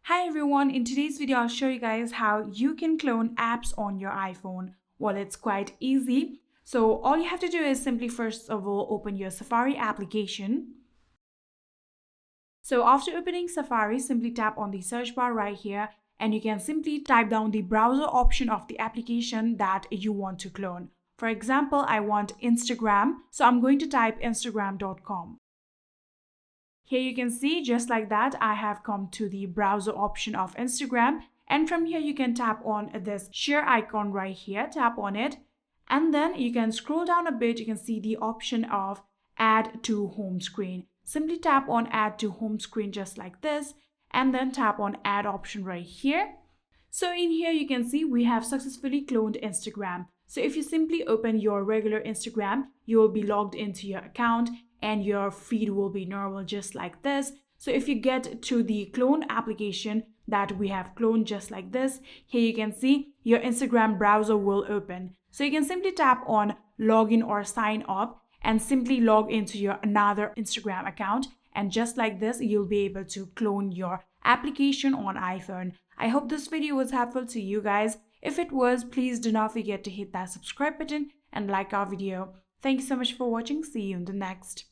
Hi everyone, in today's video I'll show you guys how you can clone apps on your iPhone. Well, it's quite easy. So all you have to do is simply first of all open your Safari application. So after opening Safari, simply tap on the search bar right here and you can simply type down the browser option of the application that you want to clone. For example, I want Instagram, so I'm going to type instagram.com. Here you can see just like that I have come to the browser option of Instagram, and from here you can tap on this share icon right here, tap on it, and then you can scroll down a bit. You can see the option of add to home screen. Simply tap on add to home screen just like this and then tap on add option right here. So in here you can see we have successfully cloned Instagram. So if you simply open your regular Instagram, you will be logged into your account and your feed will be normal just like this. So if you get to the clone application that we have cloned just like this, here you can see your Instagram browser will open. So you can simply tap on login or sign up and simply log into your another Instagram account, and just like this you'll be able to clone your application on iPhone. I hope this video was helpful to you guys. If it was, please do not forget to hit that subscribe button and like our video. Thank you so much for watching. See you in the next.